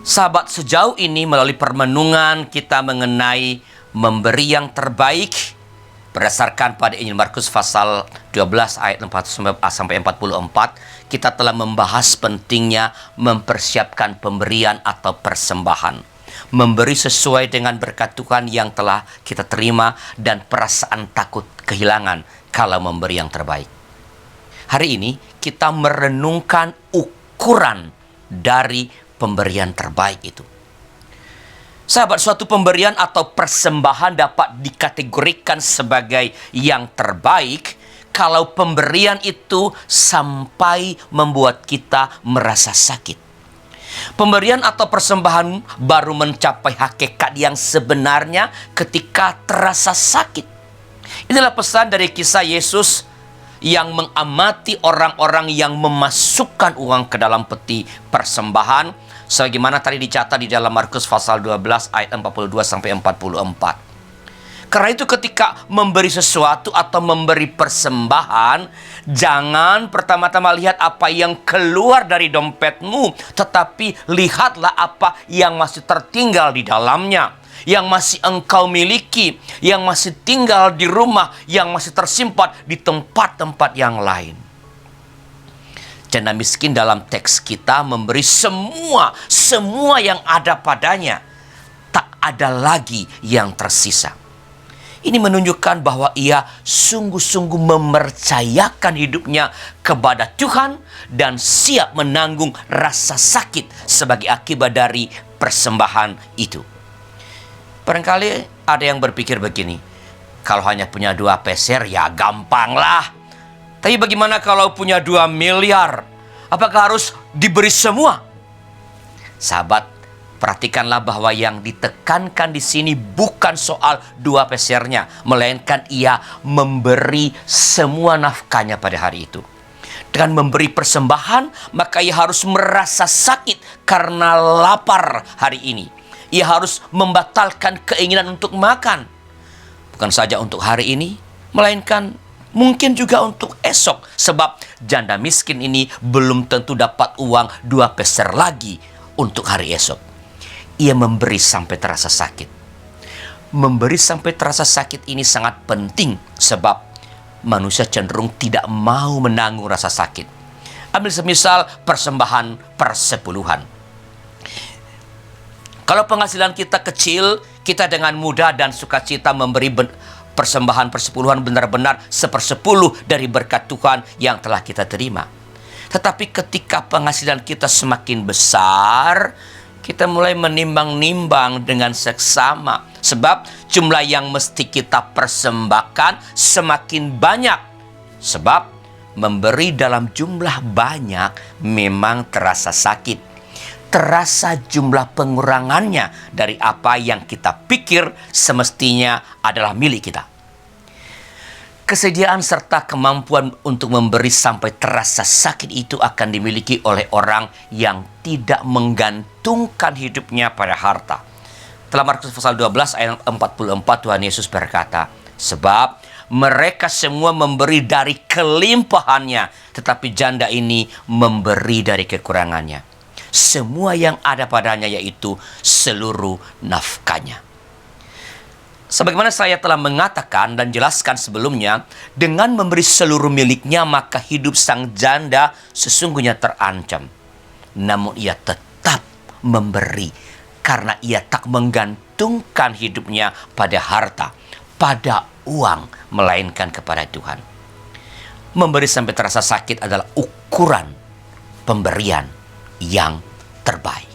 Sahabat, sejauh ini melalui permenungan kita mengenai memberi yang terbaik berdasarkan pada Injil Markus pasal 12 ayat 4 sampai 44, kita telah membahas pentingnya mempersiapkan pemberian atau persembahan. Memberi sesuai dengan berkat Tuhan yang telah kita terima dan perasaan takut kehilangan kalau memberi yang terbaik. Hari ini kita merenungkan ukuran dari pemberian terbaik itu. Sahabat, suatu pemberian atau persembahan dapat dikategorikan sebagai yang terbaik kalau pemberian itu sampai membuat kita merasa sakit. Pemberian atau persembahan baru mencapai hakikat yang sebenarnya ketika terasa sakit. Inilah pesan dari kisah Yesus yang mengamati orang-orang yang memasukkan uang ke dalam peti persembahan, sebagaimana tadi dicatat di dalam Markus pasal 12 ayat 42 sampai 44. Karena itu ketika memberi sesuatu atau memberi persembahan, jangan pertama-tama lihat apa yang keluar dari dompetmu, tetapi lihatlah apa yang masih tertinggal di dalamnya, yang masih engkau miliki, yang masih tinggal di rumah, yang masih tersimpan di tempat-tempat yang lain. Janda miskin dalam teks kita memberi semua yang ada padanya. Tak ada lagi yang tersisa. Ini menunjukkan bahwa ia sungguh-sungguh mempercayakan hidupnya kepada Tuhan dan siap menanggung rasa sakit sebagai akibat dari persembahan itu. Barangkali ada yang berpikir begini, kalau hanya punya 2 peser ya gampang lah. Tapi bagaimana kalau punya 2 miliar? Apakah harus diberi semua? Sahabat, perhatikanlah bahwa yang ditekankan di sini bukan soal 2 pesernya, melainkan ia memberi semua nafkahnya pada hari itu. Dengan memberi persembahan, maka ia harus merasa sakit karena lapar hari ini. Ia harus membatalkan keinginan untuk makan. Bukan saja untuk hari ini, melainkan mungkin juga untuk esok. Sebab janda miskin ini belum tentu dapat uang 2 peser lagi untuk hari esok. Ia memberi sampai terasa sakit. Memberi sampai terasa sakit ini sangat penting, sebab manusia cenderung tidak mau menanggung rasa sakit. Ambil semisal persembahan persepuluhan. Kalau penghasilan kita kecil, kita dengan mudah dan sukacita memberi persembahan persepuluhan benar-benar 1/10 dari berkat Tuhan yang telah kita terima. Tetapi ketika penghasilan kita semakin besar, kita mulai menimbang-nimbang dengan seksama. Sebab jumlah yang mesti kita persembahkan semakin banyak. Sebab memberi dalam jumlah banyak memang terasa sakit. Terasa jumlah pengurangannya dari apa yang kita pikir semestinya adalah milik kita. Kesediaan serta kemampuan untuk memberi sampai terasa sakit itu akan dimiliki oleh orang yang tidak menggantungkan hidupnya pada harta. Dalam Markus pasal 12 ayat 44 Tuhan Yesus berkata, sebab mereka semua memberi dari kelimpahannya, tetapi janda ini memberi dari kekurangannya. Semua yang ada padanya, yaitu seluruh nafkahnya. Sebagaimana saya telah mengatakan dan jelaskan sebelumnya, dengan memberi seluruh miliknya, maka hidup sang janda sesungguhnya terancam. Namun ia tetap memberi, karena ia tak menggantungkan hidupnya pada harta, pada uang, melainkan kepada Tuhan. Memberi sampai terasa sakit adalah ukuran pemberian yang terbaik.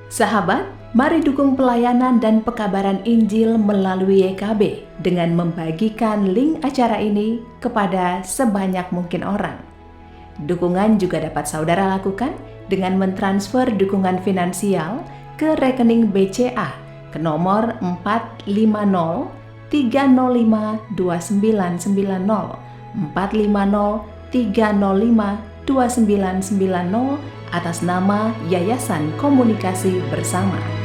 Sahabat, mari dukung pelayanan dan pekabaran Injil melalui YKB dengan membagikan link acara ini kepada sebanyak mungkin orang. Dukungan juga dapat saudara lakukan dengan mentransfer dukungan finansial ke rekening BCA ke nomor 450 450 2990 atas nama Yayasan Komunikasi Bersama.